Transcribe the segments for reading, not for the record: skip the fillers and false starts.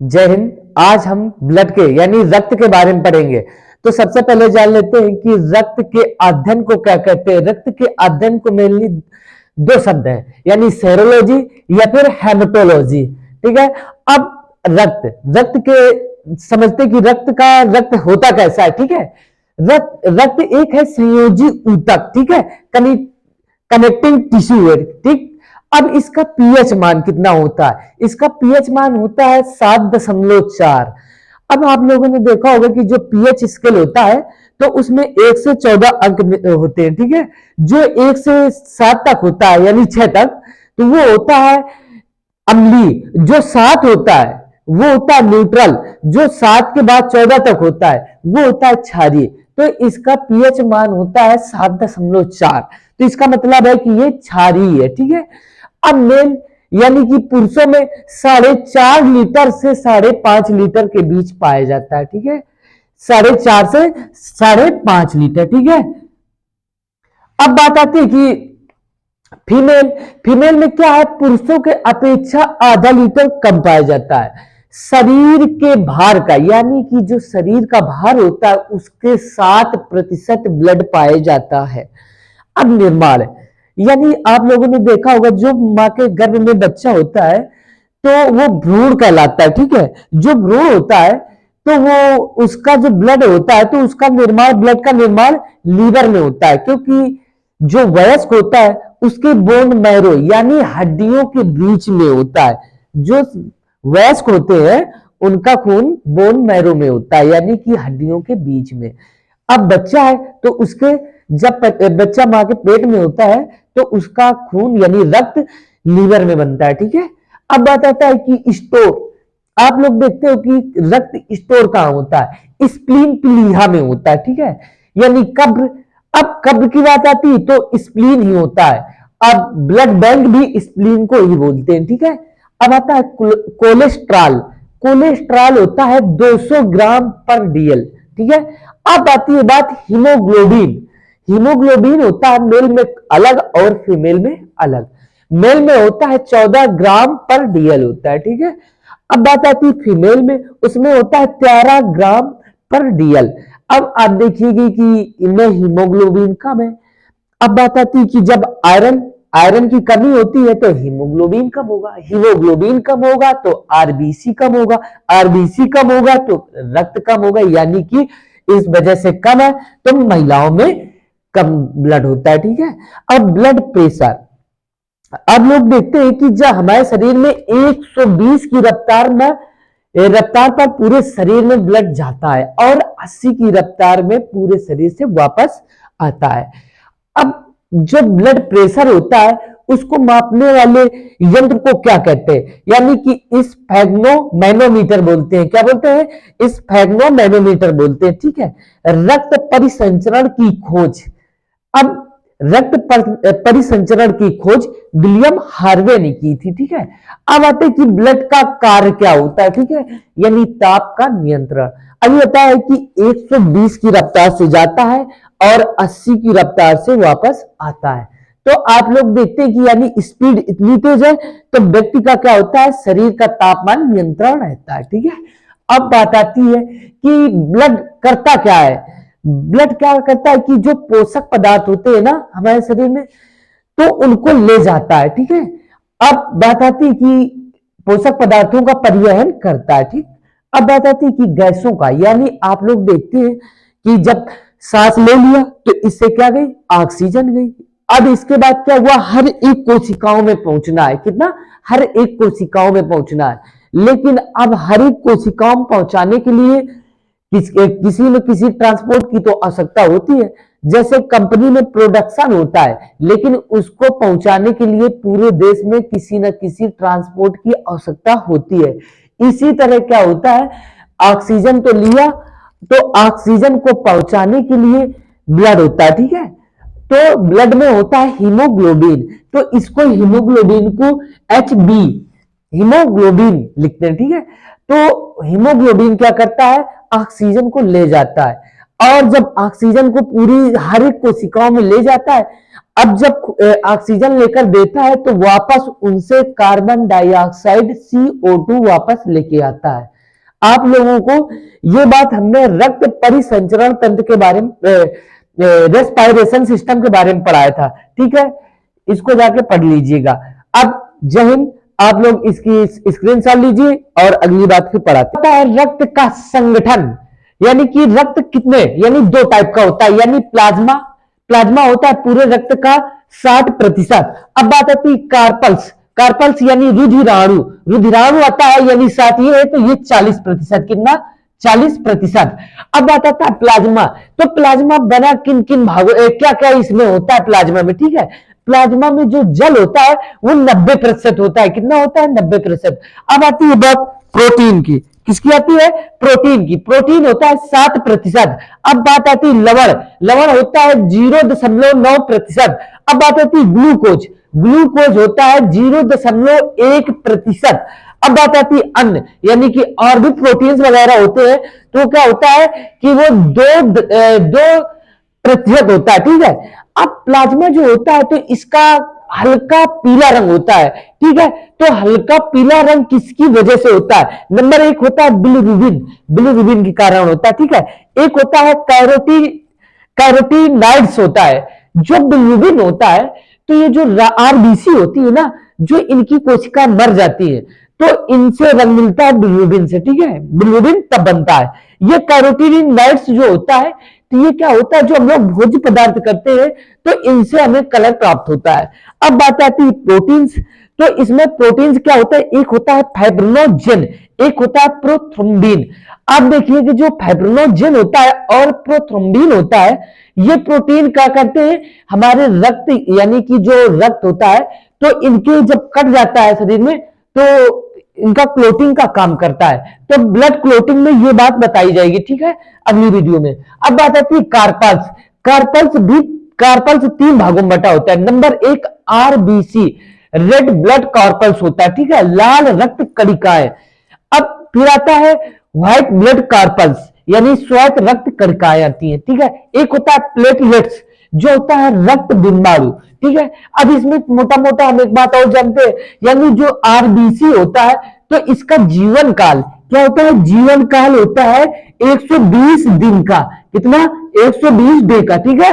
जय हिंद। आज हम ब्लड के यानी रक्त के बारे में पढ़ेंगे। तो सबसे पहले जान लेते हैं कि रक्त के अध्ययन को क्या कहते हैं। रक्त के अध्ययन को मेनली दो शब्द हैं, यानी सेरोलॉजी या फिर हेमेटोलॉजी। ठीक है। अब रक्त के समझते कि रक्त होता कैसा है। ठीक है। रक्त एक है संयोजी ऊतक। ठीक है। कनेक्टिंग टिश्यू है। ठीक। अब इसका पीएच मान कितना होता है? इसका पीएच मान होता है 7.4। अब आप लोगों ने देखा होगा कि जो पीएच स्केल होता है तो उसमें 1 से 14 अंक होते हैं। ठीक है। जो 1 से 7 तक होता है यानी 6 तक, तो वो होता है अम्लीय। जो 7 होता है वो होता है न्यूट्रल। जो 7 के बाद 14 तक होता है वो होता है क्षारीय। तो इसका पीएच मान होता है 7.4। तो इसका मतलब है कि ये क्षारीय है। ठीक है। अब मेल यानी कि पुरुषों में 4.5 लीटर से 5.5 लीटर के बीच पाया जाता है। ठीक है। 4.5 से 5.5 लीटर। ठीक है। अब बात आती है कि फीमेल में क्या है, पुरुषों के अपेक्षा आधा लीटर कम पाया जाता है। शरीर के भार का यानी कि जो शरीर का भार होता है उसके 7% ब्लड पाया जाता है। अब निर्माण यानी आप लोगों ने देखा होगा जो मां के गर्भ में बच्चा होता है तो वो भ्रूण कहलाता है। ठीक है। जो भ्रूण होता है तो वो उसका जो ब्लड होता है तो उसका निर्माण, ब्लड का निर्माण लीवर में होता है, क्योंकि जो वयस्क होता है उसके बोन मैरो यानी हड्डियों के बीच में होता है। जो वयस्क होते हैं उनका खून बोन मैरो में होता है यानी कि हड्डियों के बीच में। अब बच्चा है तो उसके जब बच्चा मां के पेट में होता है तो उसका खून यानी रक्त लीवर में बनता है। ठीक है। अब बात आता है कि स्टोर। आप लोग देखते हो कि रक्त स्टोर कहां होता है? स्प्लीन प्लीहा में होता है। ठीक है। यानी कब्र। अब कब्र की बात आती है तो स्प्लीन ही होता है। अब ब्लड बैंक भी स्प्लीन को ही बोलते हैं। ठीक है। अब आता है कोलेस्ट्रॉल। कोलेस्ट्रॉल होता है 200 ग्राम पर डीएल। ठीक है। अब आती है बात हीमोग्लोबिन। हीमोग्लोबिन होता है मेल में अलग और फीमेल में अलग। मेल में होता है 14 ग्राम पर डीएल होता है। ठीक है। अब बात आती है फीमेल में, उसमें होता है 13 ग्राम पर डीएल। अब आप देखिएगा कि इनमें हीमोग्लोबिन कम है। अब बात आती है कि जब आयरन आयरन की कमी होती है तो हीमोग्लोबिन कम होगा, हीमोग्लोबिन कम होगा तो आरबीसी कम होगा, आरबीसी कम होगा तो रक्त कम होगा, यानी कि इस वजह से कम है तो महिलाओं में कम ब्लड होता है। ठीक है। अब ब्लड प्रेशर। अब लोग देखते हैं कि जब हमारे शरीर में 120 की रफ्तार पर पूरे शरीर में ब्लड जाता है और 80 की रफ्तार में पूरे शरीर से वापस आता है। अब जो ब्लड प्रेशर होता है उसको मापने वाले यंत्र को क्या कहते हैं? यानी कि इस फैग्नो मैनोमीटर बोलते हैं। क्या बोलते हैं? इस फैग्नो मैनोमीटर बोलते हैं। ठीक है। रक्त परिसंचरण की खोज। अब रक्त परिसंचरण की खोज विलियम हार्वे ने की थी। ठीक है। अब आते हैं कि ब्लड का कार्य क्या होता है। ठीक है। यानी ताप का नियंत्रण। अब ये होता है कि 120 की रफ्तार से जाता है और 80 की रफ्तार से वापस आता है। तो आप लोग देखते हैं कि यानी स्पीड इतनी तेज है तो व्यक्ति का क्या होता है, शरीर का तापमान नियंत्रण रहता है। ठीक है। अब बात आती है कि ब्लड करता क्या है। ब्लड क्या करता है कि जो पोषक पदार्थ होते हैं ना हमारे शरीर में तो उनको ले जाता है। ठीक है। अब बात आती है कि पोषक पदार्थों का परिवहन करता है। ठीक। अब बात आती है कि गैसों का, यानी आप लोग देखते हैं कि जब सांस ले लिया तो इससे क्या गई, ऑक्सीजन गई। अब इसके बाद क्या हुआ, हर एक कोशिकाओं में पहुंचना है। कितना? हर एक कोशिकाओं में पहुंचना है। लेकिन अब हर एक कोशिकाओं में पहुंचाने के लिए किसी न किसी ट्रांसपोर्ट की तो आवश्यकता होती है। जैसे कंपनी में प्रोडक्शन होता है लेकिन उसको पहुंचाने के लिए पूरे देश में किसी न किसी ट्रांसपोर्ट की आवश्यकता होती है। इसी तरह क्या होता है, ऑक्सीजन तो लिया तो ऑक्सीजन को पहुंचाने के लिए ब्लड होता है। ठीक है। तो ब्लड में होता है हीमोग्लोबिन। तो इसको हीमोग्लोबिन को HB हीमोग्लोबिन लिखते हैं। ठीक है। तो हीमोग्लोबिन क्या करता है, ऑक्सीजन को ले जाता है। और जब ऑक्सीजन को पूरी हर एक कोशिकाओं में ले जाता है, अब जब ऑक्सीजन लेकर देता है तो वापस उनसे कार्बन डाइऑक्साइड CO2 वापस लेके आता है। आप लोगों को ये बात हमने रक्त परिसंचरण तंत्र के बारे में, रेस्पायरेशन सिस्टम के बारे में पढ़ाया था, ठीक है, इसको जाके पढ़ लीजिएगा। अब जय हिंद, आप लोग इसकी स्क्रीनशॉट लीजिए और अगली बात फिर पढ़ाते हैं। रक्त का संगठन, यानी कि रक्त कितने, यानी दो टाइप का होता है, यानी प्लाज्मा, प्लाज्मा होता है पूरे रक्त का 60%। अब बात आती है कार्पल्स, कार्पल्स यानी रुधिराणु, रुधिराणु आता है यानी 7, ये है तो ये 40%, कितना, 40%। अब बात आता है प्लाज्मा, तो प्लाज्मा बना किन किन भागों, क्या क्या इसमें होता है प्लाज्मा में, ठीक है। प्लाज्मा में जो जल होता है वो 90% होता है, कितना होता है, 90%। अब आती है बात प्रोटीन की, किसकी आती है, प्रोटीन की, प्रोटीन होता है 7%। अब बात आती है लवण, लवण होता है 0.9%। अब बात आती है ग्लूकोज, ग्लूकोज होता है 0.1%। अब बात आती है अन्न, यानी कि और भी प्रोटीन्स वगैरह होते हैं, तो क्या होता है कि वो 2% होता है, ठीक है। अब प्लाज्मा जो होता है तो इसका हल्का पीला रंग होता है, ठीक है। तो हल्का पीला रंग किसकी वजह से होता है, नंबर 1 होता है बिलिरुबिन, बिलिरुबिन के कारण होता है, ठीक है। एक होता है कैरोटीनाइड्स होता है, जो बिलिरुबिन होता है, तो ये जो आरबीसी होती है ना, जो इनकी कोशिका मर जाती है, तो इनसे रंग मिलता है बिलिरुबिन से, ठीक है, बिलिरुबिन तब बनता है। ये कैरोटीनाइड्स जो होता है, तो ये क्या होता है, जो हम लोग भोज्य पदार्थ करते हैं तो इनसे हमें कलर प्राप्त होता है। अब बात आती है प्रोटीन्स, तो इसमें प्रोटीन्स क्या होता है, एक होता है फाइब्रिनोजेन, एक होता है प्रोथ्रोम्बिन। आप देखिए कि जो फाइब्रिनोजेन होता है और प्रोथ्रोम्बिन होता है, ये प्रोटीन क्या करते हैं, हमारे रक्त, यानी कि जो रक्त होता है, तो इनके जब कट जाता है शरीर में, तो इनका क्लोटिंग का काम करता है, तो ब्लड क्लोटिंग में ये बात बताई जाएगी, ठीक है, अगली वीडियो में। अब बात आती है कार्पल्स, कार्पल्स भी, कार्पल्स 3 भागों में बटा होता है। Number 1 RBC, red blood carpals होता है, ठीक है, लाल रक्त कणिकाएं। अब फिर आता है व्हाइट ब्लड कार्पल्स, यानी श्वेत रक्त कणिकाएं आती है, ठीक है। एक होता है प्लेटलेट्स, जो होता है रक्त बिंबाणु, ठीक है। अब इसमें मोटा मोटा हम एक बात और जानते हैं, यानी जो आरबीसी होता है, तो इसका जीवन काल क्या होता है, जीवन काल होता है 120 दिन का, कितना, 120 डे का, ठीक है।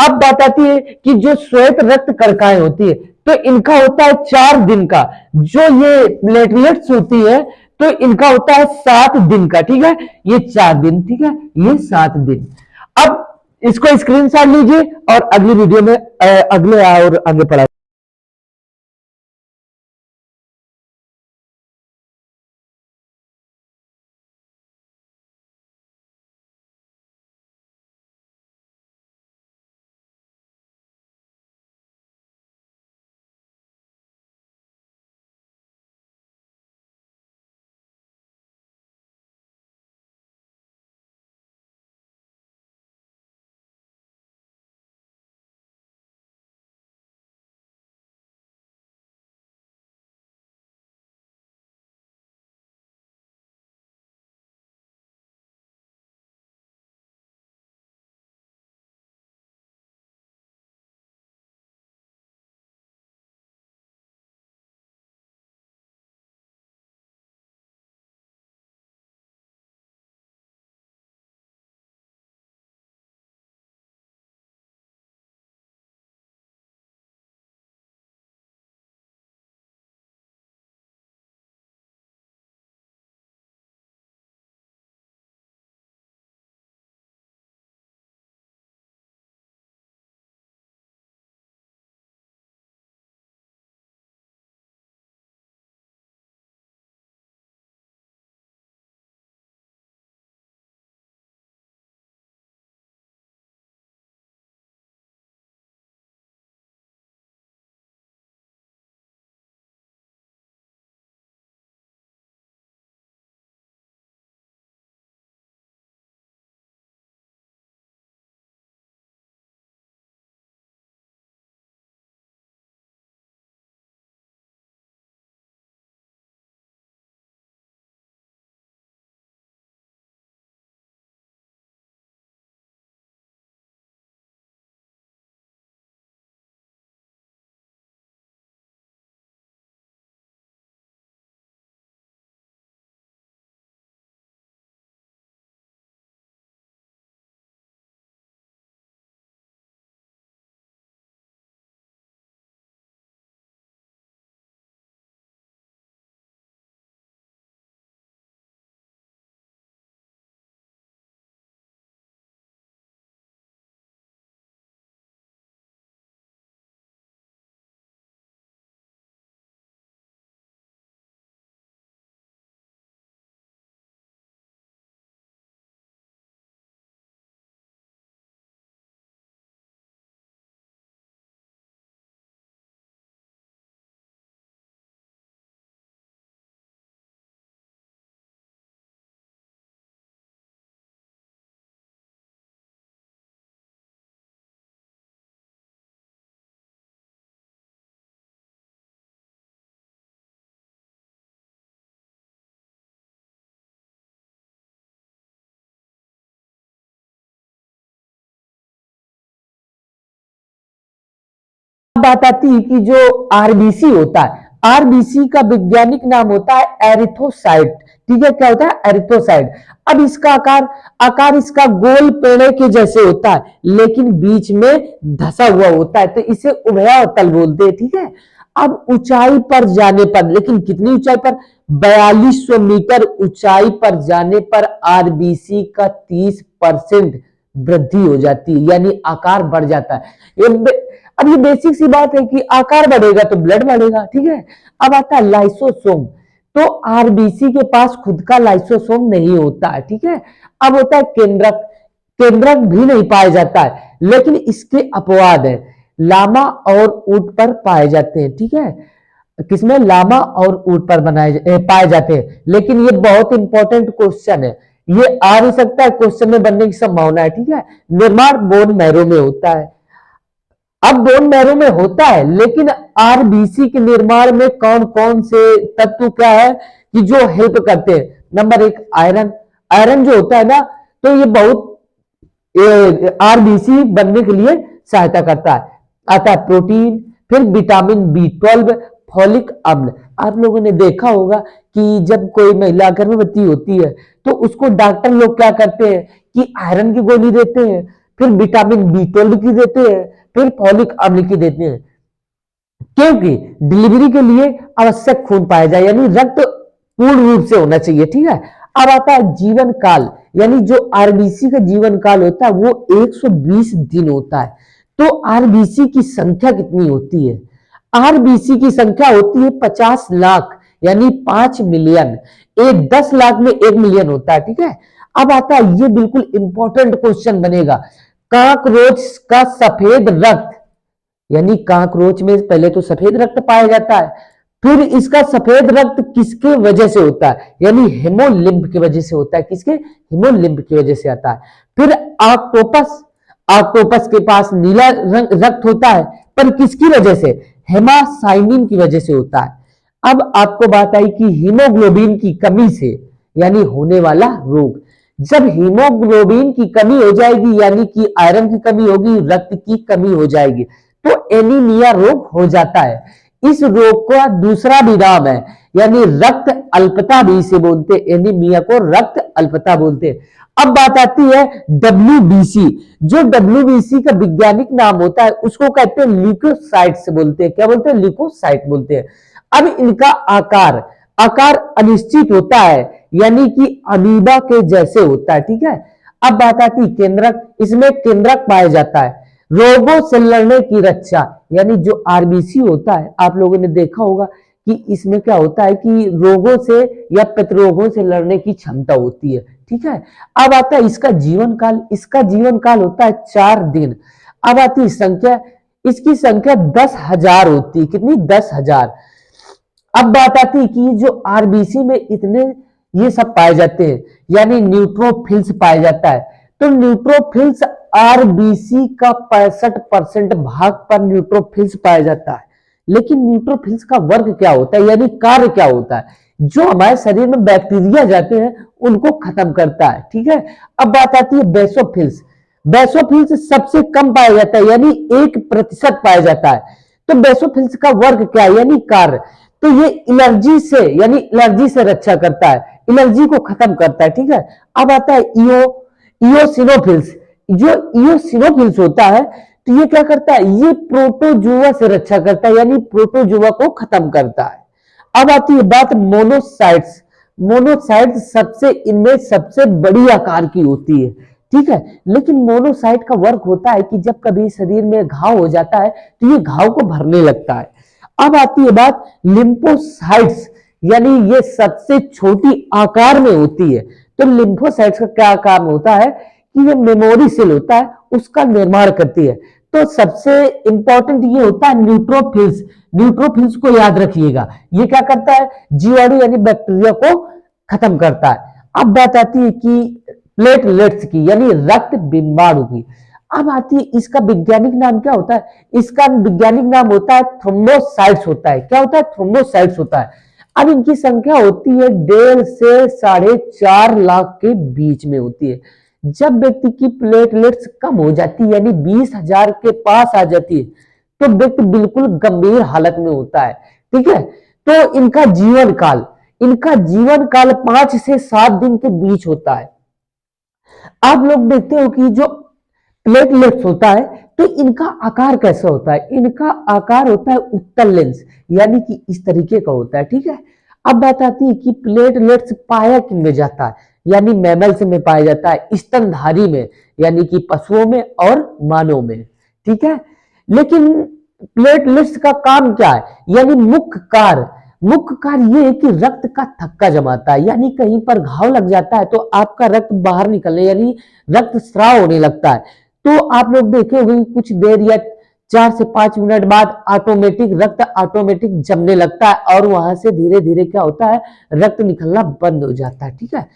अब बात आती है कि जो श्वेत रक्त कणिकाएं होती है, तो इनका होता है 4 दिन का, जो ये प्लेटलेट्स होती है, तो इनका होता है 7 दिन का, ठीक है, ये 4 दिन, ठीक है, ये 7 दिन। अब इसको स्क्रीनशॉट लीजिए और अगली वीडियो में अगले और आगे पढ़ा बात आती है कि जो आरबीसी होता है, आरबीसी का वैज्ञानिक नाम होता है एरिथ्रोसाइट। ठीक है, क्या होता है? एरिथ्रोसाइट। अब इसका आकार आकार इसका गोल पेड़े के जैसे होता है, लेकिन बीच में धसा हुआ होता है, तो इसे उभयतल बोलते हैं। ठीक है, अब ऊंचाई पर जाने पर, लेकिन कितनी ऊंचाई पर? 4200 मीटर ऊंचाई पर जाने पर आरबीसी का 30% वृद्धि हो जाती है, यानी आकार बढ़ जाता है। अब ये बेसिक सी बात है कि आकार बढ़ेगा तो ब्लड बढ़ेगा। ठीक है, अब आता है लाइसोसोम। तो आरबीसी के पास खुद का लाइसोसोम नहीं होता है। ठीक है, अब होता है केंद्रक। केंद्रक भी नहीं पाया जाता है, लेकिन इसके अपवाद है, लामा और ऊंट पर पाए जाते हैं। ठीक है, किसमें? लामा और ऊंट पर पाए जाते हैं। लेकिन ये बहुत इंपॉर्टेंट क्वेश्चन है, ये आ भी सकता है, क्वेश्चन में बनने की संभावना है। ठीक है, निर्माण बोन मैरो में होता है। अब बोन मैरो में होता है, लेकिन आरबीसी के निर्माण में कौन कौन से तत्व क्या है कि जो हेल्प करते हैं? नंबर एक, आयरन। आयरन जो होता है ना, तो ये बहुत आरबीसी बनने के लिए सहायता करता है। आता है प्रोटीन, फिर विटामिन बी 12, फॉलिक अम्ल। आप लोगों ने देखा होगा कि जब कोई महिला गर्भवती होती है तो उसको डॉक्टर लोग क्या करते हैं कि आयरन की गोली देते हैं, फिर विटामिन बी 12 की देते हैं, फिर फॉलिक अम्ल की देते हैं, क्योंकि डिलीवरी के लिए आवश्यक खून पाया जाए, यानी रक्त पूर्ण रूप से होना चाहिए। ठीक है, अब आता है जीवन काल, यानी जो आरबीसी का जीवन काल होता है वो 120 दिन होता है। तो आरबीसी की संख्या कितनी होती है? आरबीसी की संख्या होती है 50 लाख, यानी 5 मिलियन। 10 लाख में 1 मिलियन होता है। ठीक है, अब आता है, ये बिल्कुल इंपॉर्टेंट क्वेश्चन बनेगा, काकरोच का सफेद रक्त, यानी काकरोच में पहले तो सफेद रक्त पाया जाता है, फिर इसका सफेद रक्त किसके वजह से होता है? यानी हेमोलिम्फ की वजह से होता है। किसके? हेमोलिम्फ की वजह से आता है। फिर ऑक्टोपस, ऑक्टोपस के पास नीला रक्त होता है, पर किसकी वजह से? हेमासाइनिन की वजह से होता है। अब आपको बात आई कि हीमोग्लोबिन की कमी से यानी होने वाला रोग। जब हीमोग्लोबिन की कमी हो जाएगी, यानी कि आयरन की कमी होगी, रक्त की कमी हो जाएगी, तो एनीमिया रोग हो जाता है। इस रोग का दूसरा भी नाम है, यानी रक्त अल्पता भी इसे बोलते हैं, एनीमिया को रक्त अल्पता बोलते हैं। अब बात आती है डब्ल्यूबीसी। जो डब्ल्यूबीसी का वैज्ञानिक नाम होता है उसको कहते हैं ल्यूकोसाइट्स बोलते हैं। क्या बोलते हैं? ल्यूकोसाइट बोलते हैं। अब इनका आकार आकार अनिश्चित होता है, यानी कि अमीबा के जैसे होता है। ठीक है, अब बात आती है केंद्रक। इसमें केंद्रक पाया जाता है, रोगों से लड़ने की रक्षा, यानी जो आरबीसी होता है आप लोगों ने देखा होगा कि इसमें क्या होता है कि रोगों से या प्रतिरोगों से लड़ने की क्षमता होती है। ठीक है, अब आता है इसका जीवन काल। इसका जीवन काल होता है 4 दिन। अब आती है संख्या, इसकी संख्या 10,000 होती है। कितनी? 10,000। अब बात आती है कि जो आरबीसी में इतने ये सब पाए जाते हैं, यानी न्यूट्रोफिल्स पाया जाता है। तो न्यूट्रोफिल्स आरबीसी का 65% भाग पर न्यूट्रोफिल्स पाया जाता है। लेकिन न्यूट्रोफिल्स का वर्ग क्या होता है, यानी कार्य क्या होता है? जो हमारे शरीर में बैक्टीरिया जाते हैं उनको खत्म करता है। ठीक है, अब बात आती है बेसोफिल्स। बेसोफिल्स सबसे कम पाया जाता है, यानी 1% पाया जाता है। तो बेसोफिल्स का वर्ग क्या है, यानी कार्य? तो ये एलर्जी से, यानी एलर्जी से रक्षा करता है, एलर्जी को खत्म करता है। ठीक है, अब आता है इयोसिनोफिल्स। जो इयोसिनोफिल्स होता है तो ये क्या करता है? ये प्रोटोजुआ से रक्षा करता है, यानी प्रोटोजुआ को खत्म करता है। अब आती है बात मोनोसाइट्स। मोनोसाइट्स सबसे इनमें सबसे बड़ी आकार की होती है। ठीक है, लेकिन मोनोसाइट का वर्क होता है कि जब कभी शरीर में घाव हो जाता है तो ये घाव को भरने लगता है। अब आती है बात लिम्फोसाइट्स, यानी ये सबसे छोटी आकार में होती है। तो लिम्फोसाइट्स का क्या काम होता है कि ये मेमोरी सेल होता है उसका निर्माण करती है। तो सबसे इंपॉर्टेंट ये होता है न्यूट्रोफिल्स। न्यूट्रोफिल्स को याद रखिएगा, ये क्या करता है? जीवाणु यानी बैक्टीरिया को खत्म करता है। अब बात आती है कि प्लेटलेट्स की, यानी रक्त बिंबाणु की। अब आती है इसका वैज्ञानिक नाम क्या होता है? इसका वैज्ञानिक नाम होता है थ्रोम्बोसाइट्स होता है। क्या होता है? थ्रोम्बोसाइट्स होता है। अब इनकी संख्या होती है 1.5 से 4.5 लाख के बीच में होती है। जब व्यक्ति की प्लेटलेट्स कम हो जाती है, यानी 20,000 के पास आ जाती है, तो व्यक्ति बिल्कुल गंभीर हालत में होता है। ठीक है, तो इनका जीवन काल 5 से 7 दिन के बीच होता है। आप लोग देखते हो कि जो प्लेटलेट्स होता है, तो इनका आकार कैसा होता है? इनका आकार होता है उत्तल लेंस, यानी कि इस तरीके का होता है। ठीक है, अब बात आती है कि प्लेटलेट्स पाया किन में जाता है, यानी मैमल्स में पाया जाता है, स्तनधारी में, यानी कि पशुओं में और मानव में। ठीक है, लेकिन प्लेटलेट्स का काम क्या है, यानी मुख्य कार्य ये है कि रक्त का थक्का जमाता है, यानी कहीं पर घाव लग जाता है तो आपका रक्त बाहर निकलने यानी रक्त स्राव होने लगता है। तो आप लोग देखे होंगे कुछ देर या 4 से 5 मिनट बाद रक्त ऑटोमेटिक जमने लगता है और वहां से धीरे धीरे क्या होता है, रक्त निकलना बंद हो जाता है। ठीक है,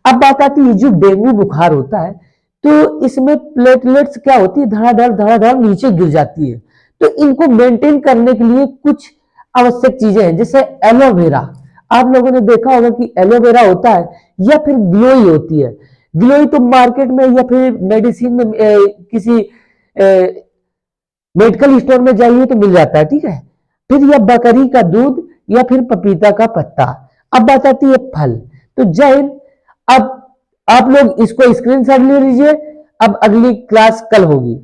अब बात आती है जो डेंगू बुखार होता है, तो इसमें प्लेटलेट्स क्या होती है, धड़ाधड़ नीचे गिर जाती है। तो इनको मेंटेन करने के लिए कुछ आवश्यक चीजें हैं, जैसे एलोवेरा। आप लोगों ने देखा होगा कि एलोवेरा होता है या फिर गिलोई होती है। गिलोई तो मार्केट में या फिर मेडिसिन में किसी मेडिकल स्टोर में जाइए तो मिल जाता है। ठीक है, फिर यह बकरी का दूध या फिर पपीता का पत्ता। अब बात आती है फल। तो जय हिंद। अब आप लोग इसको स्क्रीनशॉट ले लीजिए, अब अगली क्लास कल होगी।